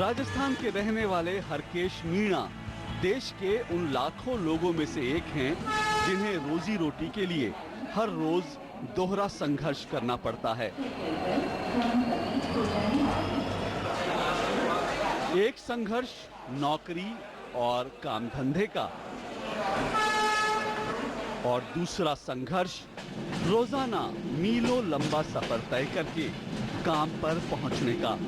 राजस्थान के रहने वाले हरकेश मीणा देश के उन लाखों लोगों में से एक हैं जिन्हें रोजी रोटी के लिए हर रोज दोहरा संघर्ष करना पड़ता है। एक संघर्ष नौकरी और काम धंधे का और दूसरा संघर्ष रोजाना मीलों लंबा सफर तय करके काम पर पहुंचने का।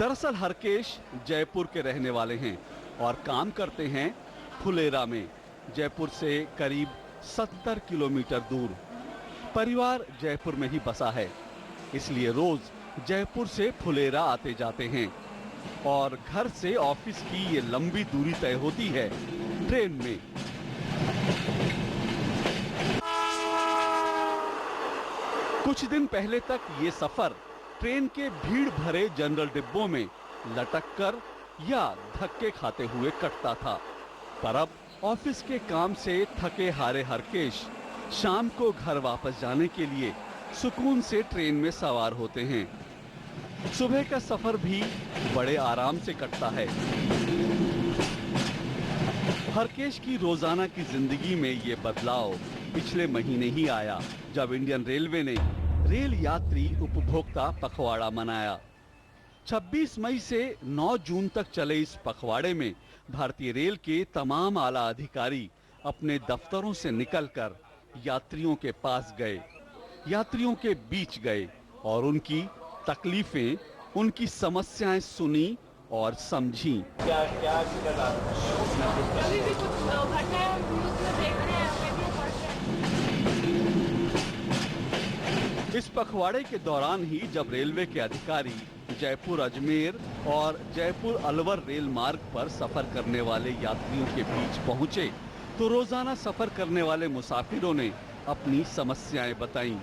दरअसल हरकेश जयपुर के रहने वाले हैं और काम करते हैं फुलेरा में, जयपुर से करीब 70 किलोमीटर दूर। परिवार जयपुर में ही बसा है, इसलिए रोज जयपुर से फुलेरा आते जाते हैं और घर से ऑफिस की ये लंबी दूरी तय होती है ट्रेन में। कुछ दिन पहले तक ये सफर ट्रेन के भीड़ भरे जनरल डिब्बों में लटक कर या धक्के खाते हुए कटता था, पर अब ऑफिस के काम से थके हारे हरकेश शाम को घर वापस जाने के लिए सुकून से ट्रेन में सवार होते हैं। सुबह का सफर भी बड़े आराम से कटता है। हरकेश की रोजाना की जिंदगी में ये बदलाव पिछले महीने ही आया, जब इंडियन रेलवे ने रेल यात्री उपभोक्ता पखवाड़ा मनाया। 26 मई से 9 जून तक चले इस पखवाड़े में भारतीय रेल के तमाम आला अधिकारी अपने दफ्तरों से निकलकर यात्रियों के पास गए, यात्रियों के बीच गए और उनकी तकलीफें, उनकी समस्याएं सुनी और समझी। इस पखवाड़े के दौरान ही जब रेलवे के अधिकारी जयपुर अजमेर और जयपुर अलवर रेल मार्ग पर सफर करने वाले यात्रियों के बीच पहुंचे, तो रोजाना सफर करने वाले मुसाफिरों ने अपनी समस्याएं बताईं।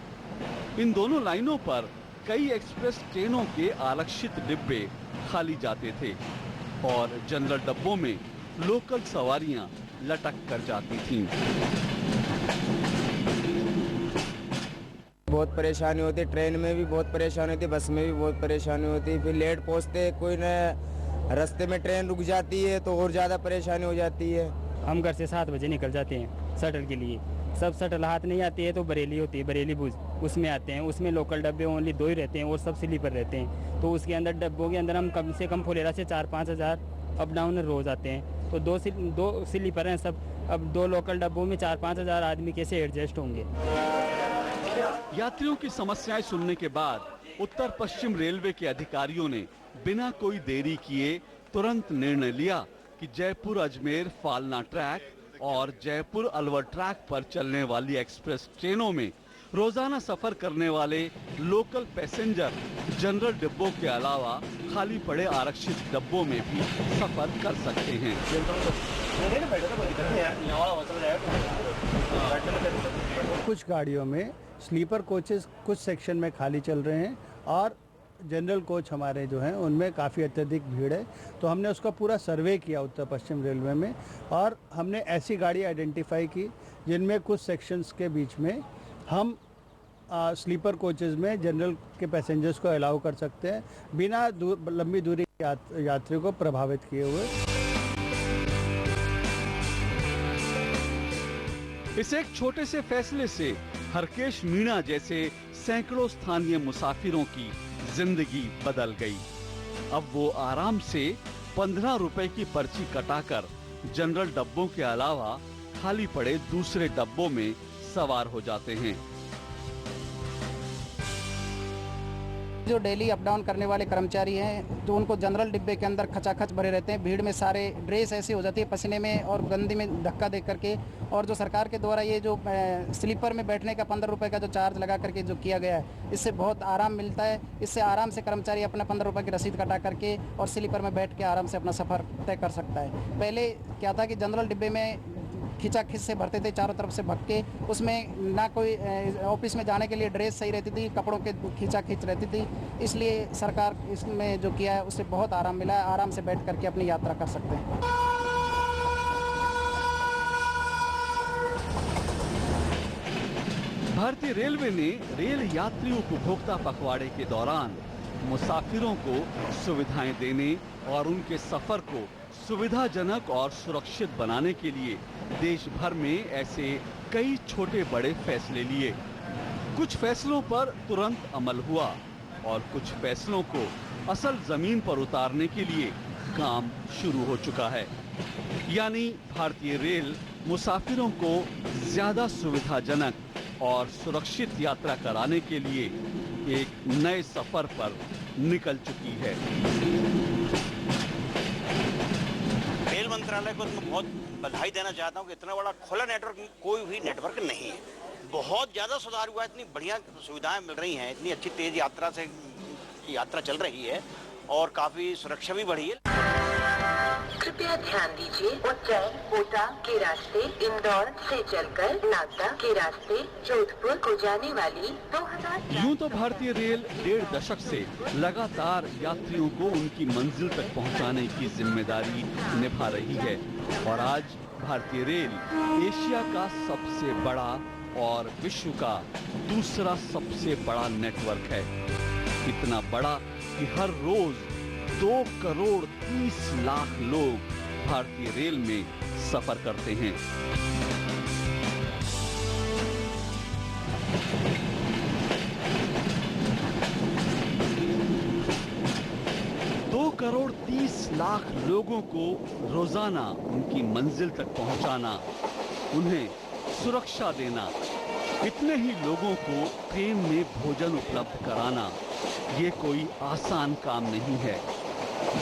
इन दोनों लाइनों पर कई एक्सप्रेस ट्रेनों के आरक्षित डिब्बे खाली जाते थे और जनरल डब्बों में लोकल सवारियां लटक कर जाती थीं। बहुत परेशानी होती, ट्रेन में भी बहुत परेशानी होती, बस में भी बहुत परेशानी होती, फिर लेट पहुंचते, कोई न रास्ते में ट्रेन रुक जाती है तो और ज़्यादा परेशानी हो जाती है। हम घर से 7 बजे निकल जाते हैं शटल के लिए। सब शटल हाथ नहीं आती है तो बरेली होती है, बरेली भुज, उसमें आते हैं। उसमें लोकल डब्बे ओनली 2 ही रहते हैं और सब स्लीपर रहते हैं। तो उसके अंदर डब्बों के अंदर हम कम से कम फुलेरा से 4-5 हज़ार अप डाउन रोज आते हैं। तो 2 स्लीपर हैं सब, अब 2 लोकल डब्बों में 4-5 हज़ार आदमी कैसे एडजस्ट होंगे। यात्रियों की समस्याएं सुनने के बाद उत्तर पश्चिम रेलवे के अधिकारियों ने बिना कोई देरी किए तुरंत निर्णय लिया कि जयपुर अजमेर फालना ट्रैक और जयपुर अलवर ट्रैक पर चलने वाली एक्सप्रेस ट्रेनों में रोजाना सफर करने वाले लोकल पैसेंजर जनरल डिब्बों के अलावा खाली पड़े आरक्षित डब्बों में भी सफर कर सकते हैं। कुछ गाड़ियों में स्लीपर कोचेस कुछ सेक्शन में खाली चल रहे हैं और जनरल कोच हमारे जो हैं उनमें काफ़ी अत्यधिक भीड़ है। तो हमने उसका पूरा सर्वे किया उत्तर पश्चिम रेलवे में और हमने ऐसी गाड़ी आइडेंटिफाई की जिनमें कुछ सेक्शंस के बीच में हम स्लीपर कोचेस में जनरल के पैसेंजर्स को अलाउ कर सकते हैं बिना लंबी दूरी यात्रियों को प्रभावित किए हुए। इस एक छोटे से फैसले से हरकेश मीणा जैसे सैकड़ों स्थानीय मुसाफिरों की जिंदगी बदल गई। अब वो आराम से 15 रुपए की पर्ची कटाकर जनरल डब्बों के अलावा खाली पड़े दूसरे डब्बों में सवार हो जाते हैं। जो डेली अप डाउन करने वाले कर्मचारी हैं तो उनको जनरल डिब्बे के अंदर खचाखच भरे रहते हैं। भीड़ में सारे ड्रेस ऐसी हो जाती है पसीने में और गंदी में धक्का दे करके। और जो सरकार के द्वारा ये जो स्लीपर में बैठने का 15 रुपये का जो चार्ज लगा करके जो किया गया है, इससे बहुत आराम मिलता है। इससे आराम से कर्मचारी अपना 15 रुपये की रसीद कटा करके और स्लीपर में बैठ के आराम से अपना सफ़र तय कर सकता है। पहले क्या था कि जनरल डिब्बे में खिंचाखिंच से भरते थे, चारों तरफ से भग के, उसमें ना कोई ऑफिस में जाने के लिए ड्रेस सही रहती थी, कपड़ों के खिंचाखिंच रहती थी। इसलिए सरकार इसमें जो किया है उससे बहुत आराम मिला है। आराम से बैठ करके अपनी यात्रा कर सकते हैं। भारतीय रेलवे ने रेल यात्री उपभोक्ता पखवाड़े के दौरान मुसाफिरों को सुविधाएं देने और उनके सफर को सुविधाजनक और सुरक्षित बनाने के लिए देश भर में ऐसे कई छोटे बड़े फैसले लिए। कुछ फैसलों पर तुरंत अमल हुआ और कुछ फैसलों को असल जमीन पर उतारने के लिए काम शुरू हो चुका है। यानी भारतीय रेल मुसाफिरों को ज्यादा सुविधाजनक और सुरक्षित यात्रा कराने के लिए एक नए सफर पर निकल चुकी है। रेल मंत्रालय को मैं बहुत बधाई देना चाहता हूं कि इतना बड़ा खुला नेटवर्क कोई भी नेटवर्क नहीं है। बहुत ज्यादा सुधार हुआ है, इतनी बढ़िया सुविधाएं मिल रही हैं, इतनी अच्छी तेज यात्रा चल रही है और काफी सुरक्षा भी बढ़ी है। कृपया ध्यान दीजिए, उज्जैन कोटा के रास्ते इंदौर से चलकर नागदा के रास्ते जोधपुर को जाने वाली 2000। यूं तो भारतीय रेल 1.5 दशक से लगातार यात्रियों को उनकी मंजिल तक पहुंचाने की जिम्मेदारी निभा रही है और आज भारतीय रेल एशिया का सबसे बड़ा और विश्व का दूसरा सबसे बड़ा नेटवर्क है। इतना बड़ा कि हर रोज 2 करोड़ 30 लाख लोग भारतीय रेल में सफर करते हैं। करोड़ 30 लाख लोगों को रोजाना उनकी मंजिल तक पहुंचाना, उन्हें सुरक्षा देना, इतने ही लोगों को ट्रेन में भोजन उपलब्ध कराना, ये कोई आसान काम नहीं है।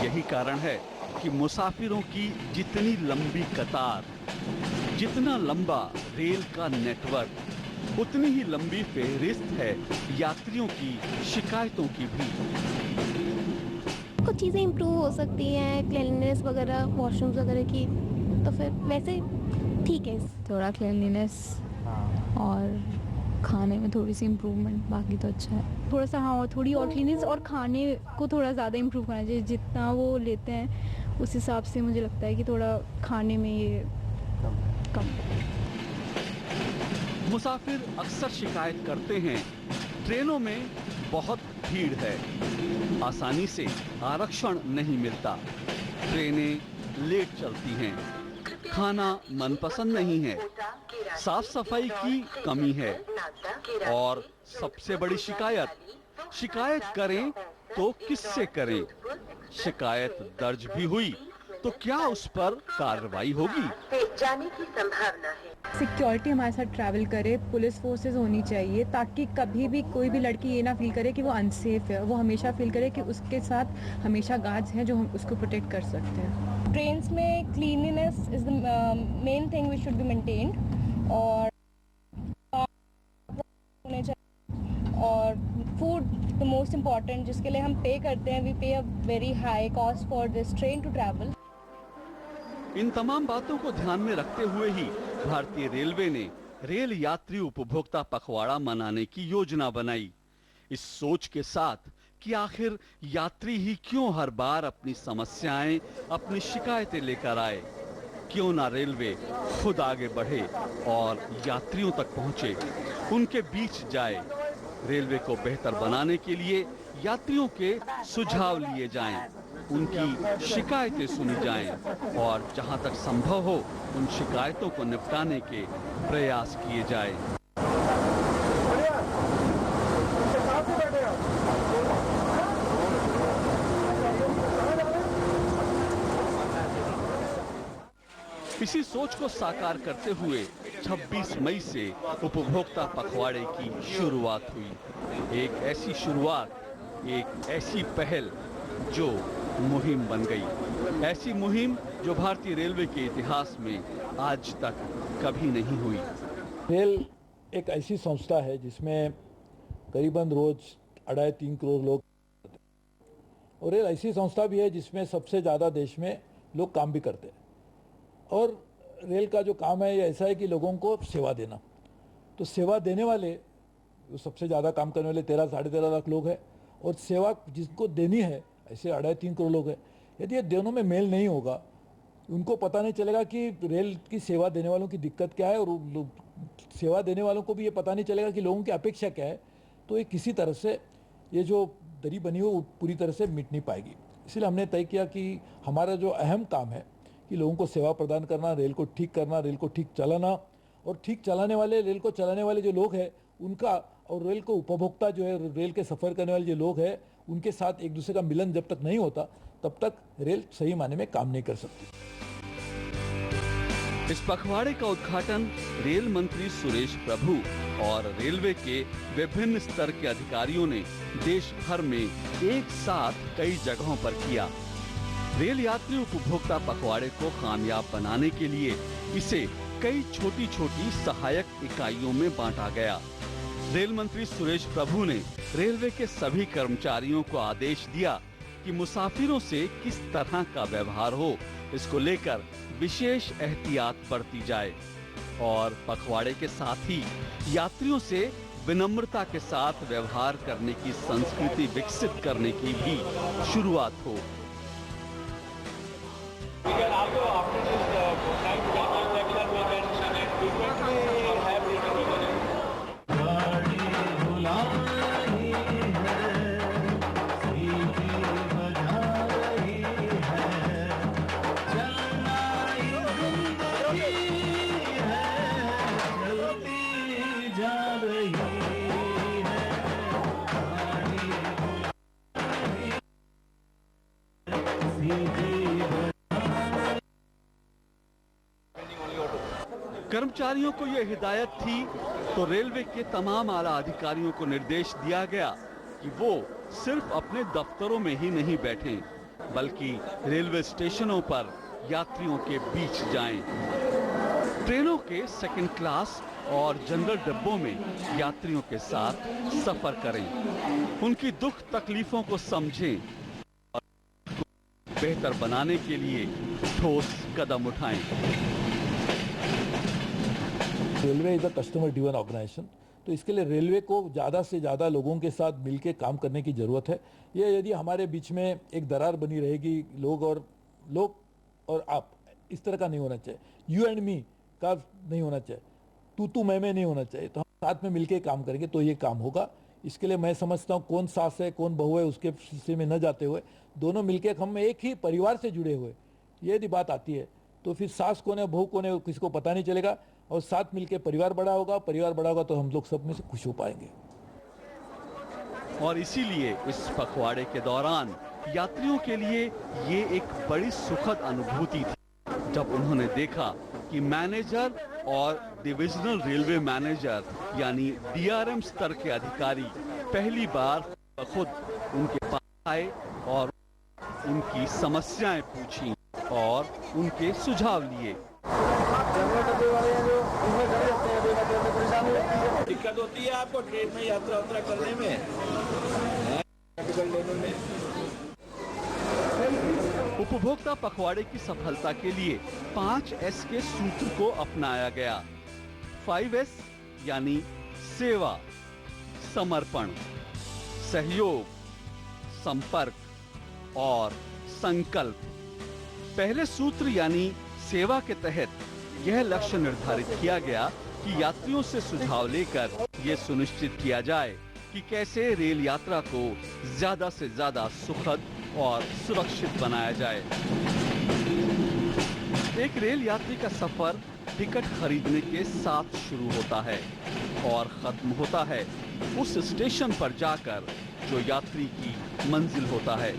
यही कारण है कि मुसाफिरों की जितनी लंबी कतार, जितना लंबा रेल का नेटवर्क, उतनी ही लंबी फेहरिस्त है यात्रियों की शिकायतों की भी। कुछ चीज़ें इम्प्रूव हो सकती हैं, क्लीनलीनेस वगैरह, वॉशरूम्स वगैरह की, तो फिर वैसे ठीक है। थोड़ा क्लीनलीनेस और खाने में थोड़ी सी इम्प्रूवमेंट, बाकी तो अच्छा है। थोड़ा सा हाँ, थोड़ी और क्लीननेस और खाने को थोड़ा ज़्यादा इम्प्रूव करना चाहिए। जितना वो लेते हैं उस हिसाब से मुझे लगता है कि थोड़ा खाने में ये कम। मुसाफिर अक्सर शिकायत करते हैं ट्रेनों में बहुत भीड़ है, आसानी से आरक्षण नहीं मिलता, ट्रेनें लेट चलती हैं, खाना मनपसंद नहीं है, साफ सफाई की कमी है और सबसे बड़ी शिकायत करें तो किससे करें? शिकायत दर्ज भी हुई तो क्या उस पर कार्रवाई होगी? जाने की संभावना है। सिक्योरिटी हमारे साथ ट्रैवल करे, पुलिस फोर्सेस होनी चाहिए ताकि कभी भी कोई भी लड़की ये ना फील करे कि वो अनसेफ है। वो हमेशा फील करे कि उसके साथ हमेशा गार्ड्स हैं जो हम उसको प्रोटेक्ट कर सकते हैं। ट्रेन्स में cleanliness is the main thing which should be maintained और होने चाहिए, और फूड द मोस्ट इम्पॉर्टेंट, जिसके लिए हम पे करते हैं। We pay a very high cost for this train to travel. इन तमाम बातों को ध्यान में रखते हुए ही भारतीय रेलवे ने रेल यात्री उपभोक्ता पखवाड़ा मनाने की योजना बनाई, इस सोच के साथ कि आखिर यात्री ही क्यों हर बार अपनी समस्याएं, अपनी शिकायतें लेकर आए। क्यों ना रेलवे खुद आगे बढ़े और यात्रियों तक पहुंचे, उनके बीच जाए। रेलवे को बेहतर बनाने के लिए यात्रियों के सुझाव लिए जाएं, उनकी शिकायतें सुनी जाएं और जहां तक संभव हो उन शिकायतों को निपटाने के प्रयास किए जाएं। इसी सोच को साकार करते हुए 26 मई से उपभोक्ता पखवाड़े की शुरुआत हुई। एक ऐसी शुरुआत, एक ऐसी पहल जो मुहिम बन गई, ऐसी मुहिम जो भारतीय रेलवे के इतिहास में आज तक कभी नहीं हुई। रेल एक ऐसी संस्था है जिसमें करीबन रोज 2.5-3 करोड़ लोग, और रेल ऐसी संस्था भी है जिसमें सबसे ज़्यादा देश में लोग काम भी करते हैं। और रेल का जो काम है ये ऐसा है कि लोगों को सेवा देना, तो सेवा देने वाले जो सबसे ज़्यादा काम करने वाले 13-13.5 लाख लोग हैं, और सेवा जिसको देनी है ऐसे 2.5-3 करोड़ लोग हैं। यदि ये दोनों में मेल नहीं होगा उनको पता नहीं चलेगा कि रेल की सेवा देने वालों की दिक्कत क्या है, और सेवा देने वालों को भी ये पता नहीं चलेगा कि लोगों की अपेक्षा क्या है। तो ये किसी तरह से ये जो दरी बनी हो पूरी तरह से मिट नहीं पाएगी। इसलिए हमने तय किया कि हमारा जो अहम काम है कि लोगों को सेवा प्रदान करना, रेल को ठीक करना, रेल को ठीक चलाना, और ठीक चलाने वाले, रेल को चलाने वाले जो लोग हैं उनका, और रेल को उपभोक्ता जो है, रेल के सफ़र करने वाले जो लोग हैं उनके साथ एक दूसरे का मिलन जब तक नहीं होता तब तक रेल सही मायने में काम नहीं कर सकती। इस पखवाड़े का उद्घाटन रेल मंत्री सुरेश प्रभु और रेलवे के विभिन्न स्तर के अधिकारियों ने देश भर में एक साथ कई जगहों पर किया। रेल यात्री उपभोक्ता पखवाड़े को कामयाब बनाने के लिए इसे कई छोटी छोटी सहायक इकाइयों में बांटा गया। रेल मंत्री सुरेश प्रभु ने रेलवे के सभी कर्मचारियों को आदेश दिया कि मुसाफिरों से किस तरह का व्यवहार हो, इसको लेकर विशेष एहतियात बरती जाए और पखवाड़े के साथ ही यात्रियों से विनम्रता के साथ व्यवहार करने की संस्कृति विकसित करने की भी शुरुआत हो। कर्मचारियों को यह हिदायत थी तो रेलवे के तमाम आला अधिकारियों को निर्देश दिया गया कि वो सिर्फ अपने दफ्तरों में ही नहीं बैठें, बल्कि रेलवे स्टेशनों पर यात्रियों के बीच जाएं। ट्रेनों के सेकंड क्लास और जनरल डिब्बों में यात्रियों के साथ सफर करें, उनकी दुख तकलीफों को समझें और बेहतर बनाने के लिए ठोस कदम उठाएं। Railway is a customer driven organisation, तो इसके लिए रेलवे को ज़्यादा से ज़्यादा लोगों के साथ मिलकर काम करने की ज़रूरत है। ये यदि हमारे बीच में एक दरार बनी रहेगी, लोग और आप, इस तरह का नहीं होना चाहिए, यू एंड मी का नहीं होना चाहिए, तू मैं नहीं होना चाहिए। तो हम साथ में मिलकर काम करेंगे तो ये काम होगा। इसके लिए मैं समझता हूँ कौन सास है कौन बहू है उसके सिलसिले में न जाते हुए दोनों मिलकर हम एक ही परिवार से जुड़े हुए, ये यदि बात आती है तो फिर सास कौन है बहू कौन है किसी को पता नहीं चलेगा, और साथ मिलकर परिवार बड़ा होगा तो हम लोग सब में से खुश हो पाएंगे। और इसीलिए इस पखवाड़े के दौरान यात्रियों के लिए ये एक बड़ी सुखद अनुभूति थी जब उन्होंने देखा कि मैनेजर और डिविजनल रेलवे मैनेजर यानी डीआरएम स्तर के अधिकारी पहली बार खुद उनके पास आए और उनकी समस्याएं पूछी और उनके सुझाव लिए। दिक्कत होती है आपको ट्रेन में यात्रा करने में? उपभोक्ता पखवाड़े की सफलता के लिए 5S के सूत्र को अपनाया गया। 5S यानी सेवा, समर्पण, सहयोग, संपर्क और संकल्प। पहले सूत्र यानी सेवा के तहत यह लक्ष्य निर्धारित किया गया कि यात्रियों से सुझाव लेकर यह सुनिश्चित किया जाए कि कैसे रेल यात्रा को ज्यादा से ज्यादा सुखद और सुरक्षित बनाया जाए। एक रेल यात्री का सफर टिकट खरीदने के साथ शुरू होता है और खत्म होता है उस स्टेशन पर जाकर जो यात्री की मंजिल होता है।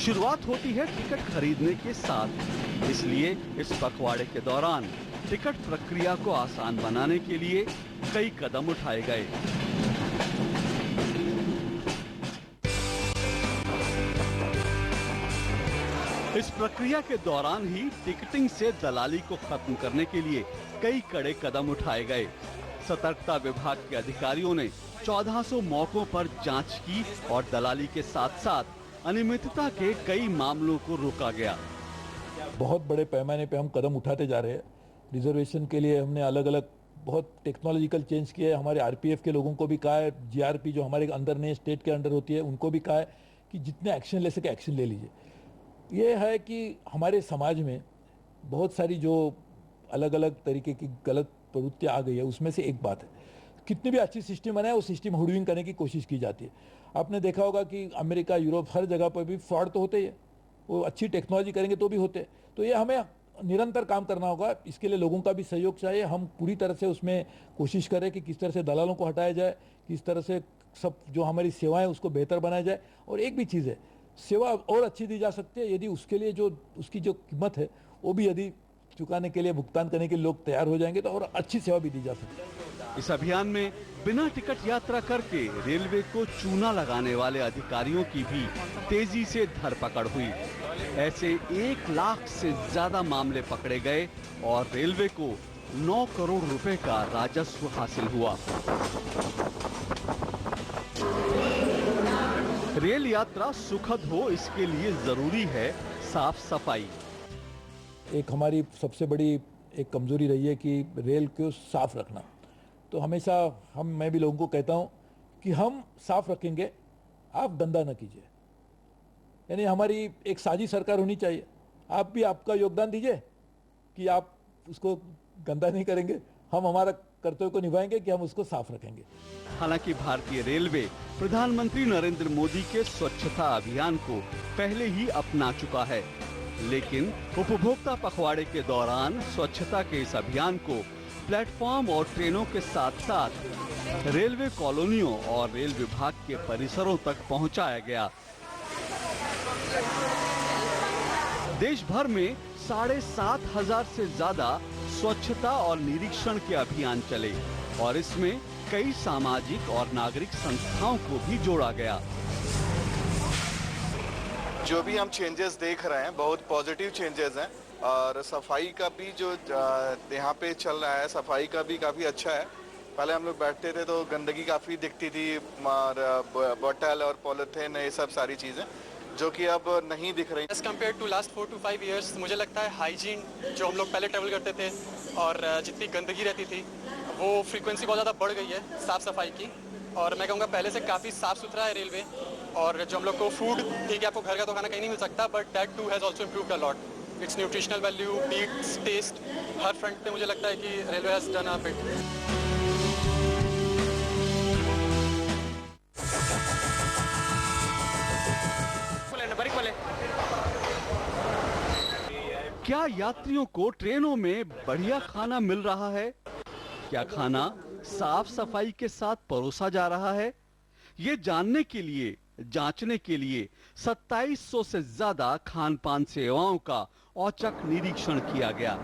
शुरुआत होती है टिकट खरीदने के साथ, इसलिए इस पखवाड़े के दौरान टिकट प्रक्रिया को आसान बनाने के लिए कई कदम उठाए गए। इस प्रक्रिया के दौरान ही टिकटिंग से दलाली को खत्म करने के लिए कई कड़े कदम उठाए गए। सतर्कता विभाग के अधिकारियों ने 1400 मौकों पर जांच की और दलाली के साथ साथ अनियमितता के कई मामलों को रोका गया। बहुत बड़े पैमाने पे हम कदम उठाते जा रहे हैं। रिजर्वेशन के लिए हमने अलग अलग बहुत टेक्नोलॉजिकल चेंज किए। हमारे आरपीएफ के लोगों को भी कहा है, जीआरपी जो हमारे अंदर नहीं स्टेट के अंडर होती है उनको भी कहा है कि जितने एक्शन ले सके एक्शन ले लीजिए। ये है कि हमारे समाज में बहुत सारी जो अलग अलग तरीके की गलत प्रवृत्तियाँ आ गई है, उसमें से एक बात है। कितनी भी अच्छी सिस्टम बनाए, वो सिस्टम हुडविंग करने की कोशिश की जाती है। आपने देखा होगा कि अमेरिका, यूरोप, हर जगह पर भी फ्रॉड तो होते ही है। वो अच्छी टेक्नोलॉजी करेंगे तो भी होते हैं। तो ये हमें निरंतर काम करना होगा। इसके लिए लोगों का भी सहयोग चाहिए। हम पूरी तरह से उसमें कोशिश करें कि किस तरह से दलालों को हटाया जाए, किस तरह से सब जो हमारी सेवाएं उसको बेहतर बनाया जाए। और एक भी चीज़ है, सेवा और अच्छी दी जा सकती है यदि उसके लिए जो उसकी जो कीमत है वो भी यदि चुकाने के लिए, भुगतान करने के लिए लोग तैयार हो जाएंगे तो और अच्छी सेवा भी दी जा सकती है। इस अभियान में बिना टिकट यात्रा करके रेलवे को चूना लगाने वाले अधिकारियों की भी तेजी से धरपकड़ हुई। ऐसे 1 लाख से ज्यादा मामले पकड़े गए और रेलवे को 9 करोड़ रुपए का राजस्व हासिल हुआ। रेल यात्रा सुखद हो, इसके लिए जरूरी है साफ सफाई। एक हमारी सबसे बड़ी एक कमजोरी रही है कि रेल को साफ रखना। तो हमेशा मैं भी लोगों को कहता हूं कि हम साफ रखेंगे, आप गंदा न कीजिए। यानी हमारी एक साझी सरकार होनी चाहिए। आप भी आपका योगदान दीजिए कि आप उसको गंदा नहीं करेंगे, हम हमारा कर्तव्य को निभाएंगे कि हम उसको साफ रखेंगे। हालांकि भारतीय रेलवे प्रधानमंत्री नरेंद्र मोदी के स्वच्छता अभियान को पहले ही अपना चुका है, लेकिन उपभोक्ता पखवाड़े के दौरान स्वच्छता के इस अभियान को प्लेटफॉर्म और ट्रेनों के साथ साथ रेलवे कॉलोनियों और रेल विभाग के परिसरों तक पहुंचाया गया। देश भर में 7,500 से ज्यादा स्वच्छता और निरीक्षण के अभियान चले और इसमें कई सामाजिक और नागरिक संस्थाओं को भी जोड़ा गया। जो भी हम चेंजेस देख रहे हैं बहुत पॉजिटिव चेंजेस हैं और सफाई का भी जो यहाँ पे चल रहा है, सफाई का भी काफ़ी अच्छा है। पहले हम लोग बैठते थे तो गंदगी काफ़ी दिखती थी और बोतल और पॉलीथीन, ये सब सारी चीज़ें जो कि अब नहीं दिख रही। As compare to last 4 to 5 years मुझे लगता है हाइजीन जो हम लोग पहले ट्रेवल करते थे और जितनी गंदगी रहती थी वो फ्रीक्वेंसी बहुत ज़्यादा बढ़ गई है साफ़ सफाई की। और मैं कहूँगा पहले से काफ़ी साफ़ सुथरा है रेलवे। और जो हम लोग को फूड, ठीक है आपको घर का तो खाना कहीं नहीं मिल सकता, but that too has also improved a lot. Its nutritional value, needs, taste, हर फ्रंट पे मुझे लगता है कि railway has done a bit. क्या यात्रियों को ट्रेनों में बढ़िया खाना मिल रहा है? क्या खाना साफ सफाई के साथ परोसा जा रहा है? ये जानने के लिए, जांचने के लिए 2700 से ज्यादा खान पान सेवाओं का औचक निरीक्षण किया गया।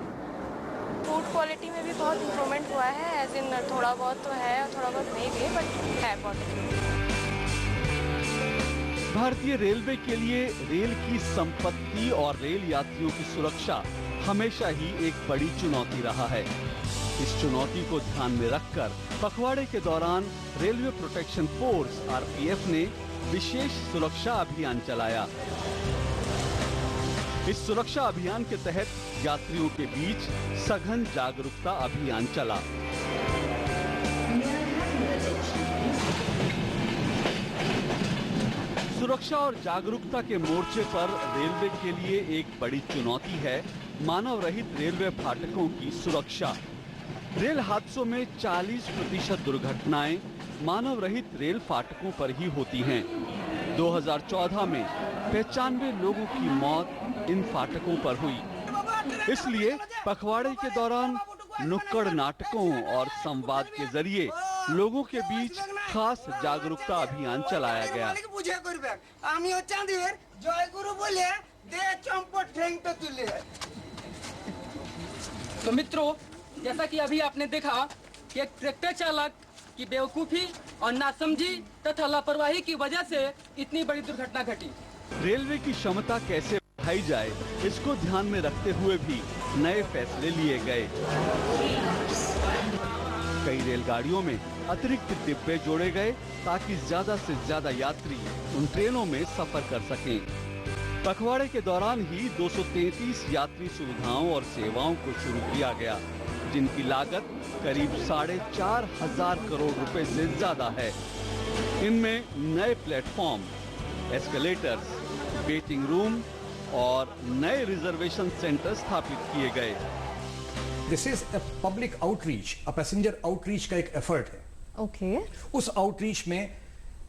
फूड क्वालिटी में भी बहुत इम्प्रूवमेंट हुआ है, एज इन थोड़ा बहुत तो है और थोड़ा बहुत नहीं भी, बट है बहुत। भारतीय रेलवे के लिए रेल की संपत्ति और रेल यात्रियों की सुरक्षा हमेशा ही एक बड़ी चुनौती रहा है। इस चुनौती को ध्यान में रखकर पखवाड़े के दौरान रेलवे प्रोटेक्शन फोर्स (RPF) ने विशेष सुरक्षा अभियान चलाया। इस सुरक्षा अभियान के तहत यात्रियों के बीच सघन जागरूकता अभियान चला। सुरक्षा और जागरूकता के मोर्चे पर रेलवे के लिए एक बड़ी चुनौती है मानव रहित रेलवे फाटकों की सुरक्षा। रेल हादसों में 40% दुर्घटनाएं मानव रहित रेल फाटकों पर ही होती हैं। 2014 में 95 लोगों की मौत इन फाटकों पर हुई। इसलिए पखवाड़े के दौरान नुक्कड़ नाटकों और संवाद के जरिए लोगों के बीच खास जागरूकता अभियान चलाया गया। तो मित्रों, जैसा कि अभी आपने देखा कि एक ट्रैक्टर चालक की बेवकूफी और नासमझी तथा लापरवाही की वजह से इतनी बड़ी दुर्घटना घटी। रेलवे की क्षमता कैसे बढ़ाई जाए, इसको ध्यान में रखते हुए भी नए फैसले लिए गए। कई रेलगाड़ियों में अतिरिक्त डिब्बे जोड़े गए ताकि ज्यादा से ज्यादा यात्री उन ट्रेनों में सफर कर सकें। पखवाड़े के दौरान ही 233 यात्री सुविधाओं और सेवाओं को शुरू किया गया, जिनकी लागत करीब 4,500 करोड़ रुपए से ज्यादा है। इनमें नए प्लेटफॉर्म, एस्केलेटर्स, वेटिंग रूम, और नए रिजर्वेशन सेंटर स्थापित किए गए। This is a public outreach, a passenger outreach का एक एफर्ट है। ओके। उस आउटरीच में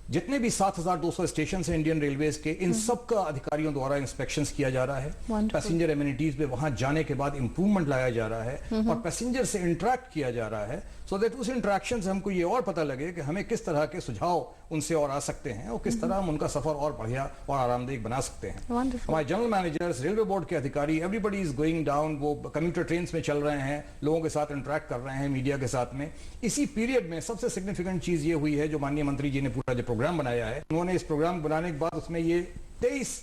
जितने भी 7200 स्टेशन हैं इंडियन रेलवेज के, इन सब का अधिकारियों द्वारा इंस्पेक्शंस किया जा रहा है। पैसेंजर एमिनिटीज पे वहां जाने के बाद इंप्रूवमेंट लाया जा रहा है और पैसेंजर से इंटरेक्ट किया जा रहा है, सो दैट उस इंटरेक्शन से हमको ये और पता लगे कि हमें किस तरह के सुझाव उनसे और आ सकते हैं और किस तरह हम उनका सफर और बढ़िया और आरामदेह बना सकते हैं। हमारे जनरल मैनेजर्स, रेलवे बोर्ड के अधिकारी, एवरीबडी इज गोइंग डाउन, वो कम्यूटर ट्रेन में चल रहे हैं, लोगों के साथ इंटरेक्ट कर रहे हैं, मीडिया के साथ में। इसी पीरियड में सबसे सिग्निफिकेंट चीज ये हुई है जो माननीय मंत्री जी ने पूरा जो प्रोग्राम बनाया है, उन्होंने इस प्रोग्राम बनाने के बाद उसमें ये 23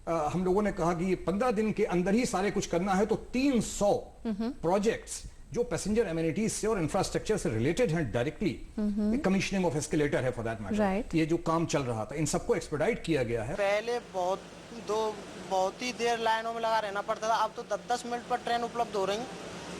हम लोगों ने कहा कि ये 15 दिन के अंदर ही सारे कुछ करना है, तो 300 प्रोजेक्ट्स जो पैसेंजर एमिनिटीज से और इंफ्रास्ट्रक्चर से रिलेटेड हैं डायरेक्टली, कमीशनिंग ऑफ एस्केलेटर है फॉर दैट मैटर, ये जो काम चल रहा था इन सबको एक्सपेडाइट किया गया है। पहले बहुत ही देर लाइनों में लगा रहना पड़ता था, अब तो 10-10 मिनट पर ट्रेन उपलब्ध हो रही है,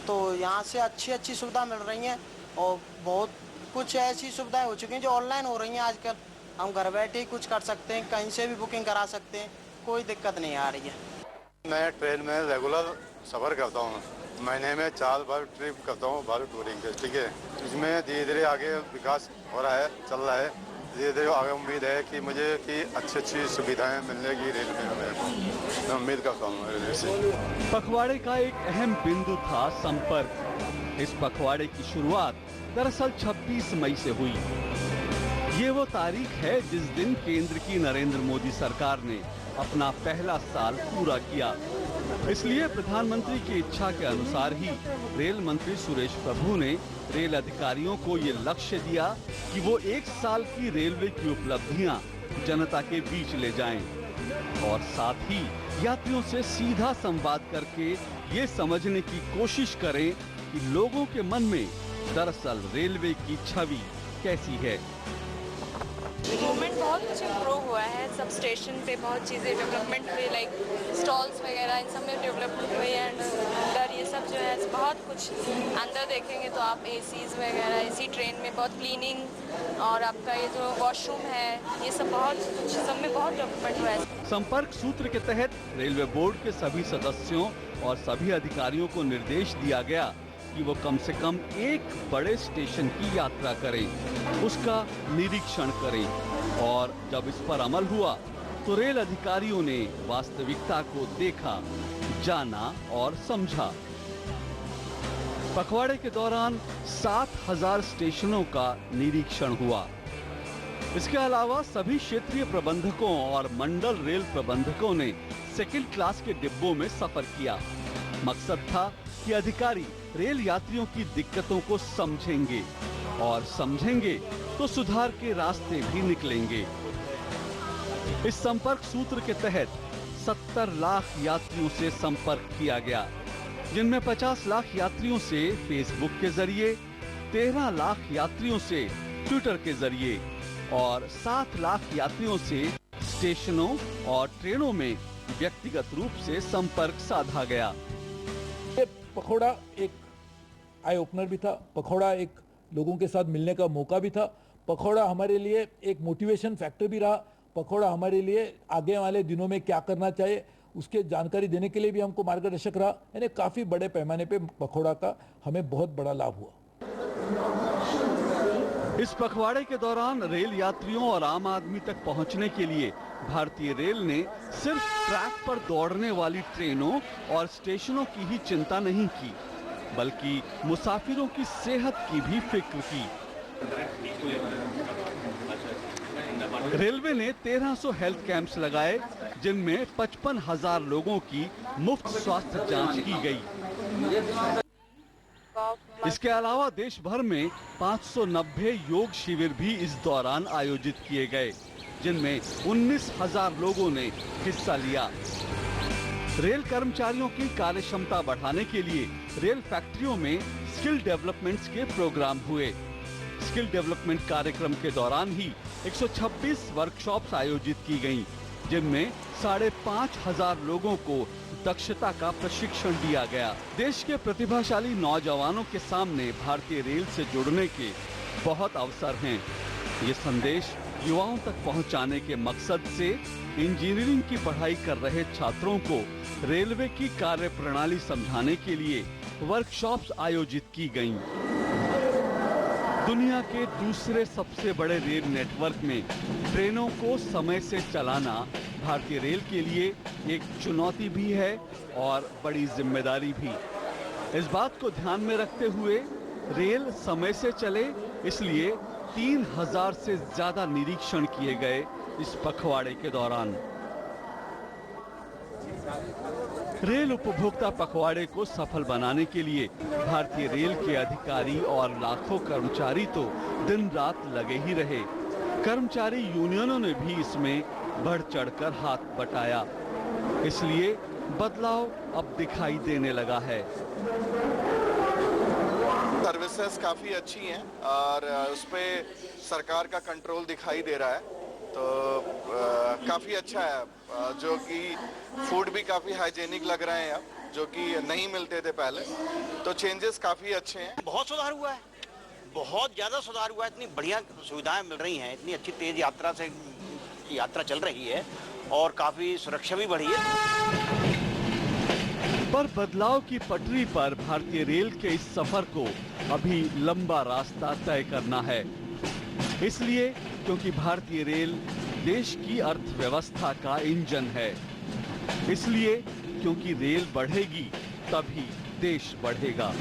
तो यहाँ से अच्छी सुविधा मिल रही है और बहुत कुछ ऐसी सुविधाएं हो चुकी हैं जो ऑनलाइन हो रही हैं आजकल। हम घर बैठे ही कुछ कर सकते हैं, कहीं से भी बुकिंग करा सकते हैं, कोई दिक्कत नहीं आ रही है। मैं ट्रेन में रेगुलर सफ़र करता हूँ, महीने में 4 बार ट्रिप करता हूँ भारत टूरिंग के, ठीक है। इसमें धीरे धीरे आगे विकास हो रहा है, चल रहा है, धीरे धीरे आगे उम्मीद है कि मुझे कि अच्छी सुविधाएं मिलेगी रेलवे में, मैं उम्मीद करता हूँ रेलवे से। पखवाड़े का एक अहम बिंदु था संपर्क। इस पखवाड़े की शुरुआत दरअसल 26 मई से हुई। ये वो तारीख है जिस दिन केंद्र की नरेंद्र मोदी सरकार ने अपना पहला साल पूरा किया। इसलिए प्रधानमंत्री की इच्छा के अनुसार ही रेल मंत्री सुरेश प्रभु ने रेल अधिकारियों को ये लक्ष्य दिया कि वो 1 साल की रेलवे की उपलब्धियां जनता के बीच ले जाएं और साथ ही यात्रियों से सीधा संवाद करके ये समझने की कोशिश करें कि लोगों के मन में दरअसल रेलवे की छवि कैसी है। मूवमेंट बहुत कुछ इम्प्रूव हुआ है, सब स्टेशन पे बहुत चीज़ें डेवलपमेंट हुई, लाइक स्टॉल्स वगैरह इन सब में डेवलपमेंट हुई है। एंड अंदर ये सब जो है बहुत कुछ अंदर देखेंगे तो आप एसीज वगैरह, एसी ट्रेन में बहुत क्लीनिंग और आपका ये जो वॉशरूम है, ये सब बहुत कुछ सब में बहुत डेवलपमेंट हुआ है। संपर्क सूत्र के तहत रेलवे बोर्ड के सभी सदस्यों और सभी अधिकारियों को निर्देश दिया गया कि वो कम से कम एक बड़े स्टेशन की यात्रा करें, उसका निरीक्षण करें और जब इस पर अमल हुआ तो रेल अधिकारियों ने वास्तविकता को देखा, जाना और समझा। पखवाड़े के दौरान 7000 स्टेशनों का निरीक्षण हुआ। इसके अलावा सभी क्षेत्रीय प्रबंधकों और मंडल रेल प्रबंधकों ने सेकंड क्लास के डिब्बों में सफर किया। मकसद था कि अधिकारी रेल यात्रियों की दिक्कतों को समझेंगे और समझेंगे तो सुधार के रास्ते भी निकलेंगे। इस संपर्क सूत्र के तहत 70 लाख यात्रियों से संपर्क किया गया, जिनमें 50 लाख यात्रियों से फेसबुक के जरिए, 13 लाख यात्रियों से ट्विटर के जरिए और 7 लाख यात्रियों से स्टेशनों और ट्रेनों में व्यक्तिगत रूप से संपर्क साधा गया। पखवाड़ा एक आई ओपनर भी था, पखवाड़ा एक लोगों के साथ मिलने का मौका भी था, पखवाड़ा हमारे लिए एक मोटिवेशन फैक्टर भी रहा, पखवाड़ा हमारे लिए आगे वाले दिनों में क्या करना चाहिए उसके जानकारी देने के लिए भी हमको मार्गदर्शक रहा। यानी काफ़ी बड़े पैमाने पे पखवाड़ा का हमें बहुत बड़ा लाभ हुआ। इस पखवाड़े के दौरान रेल यात्रियों और आम आदमी तक पहुंचने के लिए भारतीय रेल ने सिर्फ ट्रैक पर दौड़ने वाली ट्रेनों और स्टेशनों की ही चिंता नहीं की, बल्कि मुसाफिरों की सेहत की भी फिक्र की। रेलवे ने 1300 हेल्थ कैंप्स लगाए, जिनमें 55,000 लोगों की मुफ्त स्वास्थ्य जांच की गई। इसके अलावा देश भर में 590 योग शिविर भी इस दौरान आयोजित किए गए, जिनमें 19,000 लोगों ने हिस्सा लिया। रेल कर्मचारियों की कार्य क्षमता बढ़ाने के लिए रेल फैक्ट्रियों में स्किल डेवलपमेंट्स के प्रोग्राम हुए। स्किल डेवलपमेंट कार्यक्रम के दौरान ही 126 वर्कशॉप्स आयोजित की गईं, जिनमें 5,500 लोगों को दक्षता का प्रशिक्षण दिया गया। देश के प्रतिभाशाली नौजवानों के सामने भारतीय रेल से जुड़ने के बहुत अवसर हैं। ये संदेश युवाओं तक पहुंचाने के मकसद से इंजीनियरिंग की पढ़ाई कर रहे छात्रों को रेलवे की कार्य प्रणाली समझाने के लिए वर्कशॉप्स आयोजित की गईं। दुनिया के दूसरे सबसे बड़े रेल नेटवर्क में ट्रेनों को समय से चलाना भारतीय रेल के लिए एक चुनौती भी है और बड़ी जिम्मेदारी भी। इस बात को ध्यान में रखते हुए रेल समय से चले, इसलिए 3000 से ज्यादा निरीक्षण किए गए इस पखवाड़े के दौरान। रेल उपभोक्ता पखवाड़े को सफल बनाने के लिए भारतीय रेल के अधिकारी और लाखों कर्मचारी तो दिन रात लगे ही रहे। कर्मचारी यूनियनों ने भी इसमें बढ़ चढ़कर हाथ बटाया, इसलिए बदलाव अब दिखाई देने लगा है। सर्विसेज काफ़ी अच्छी हैं और उस पर सरकार का कंट्रोल दिखाई दे रहा है, तो काफ़ी अच्छा है। जो कि फूड भी काफ़ी हाइजेनिक लग रहे हैं अब, जो कि नहीं मिलते थे पहले, तो चेंजेस काफ़ी अच्छे हैं। बहुत सुधार हुआ है, बहुत ज़्यादा सुधार हुआ है। इतनी बढ़िया सुविधाएं मिल रही हैं, इतनी अच्छी तेज यात्रा चल रही है और काफ़ी सुरक्षा भी बढ़ी है। पर बदलाव की पटरी पर भारतीय रेल के इस सफर को अभी लंबा रास्ता तय करना है, इसलिए क्योंकि भारतीय रेल देश की अर्थव्यवस्था का इंजन है, इसलिए क्योंकि रेल बढ़ेगी तभी देश बढ़ेगा।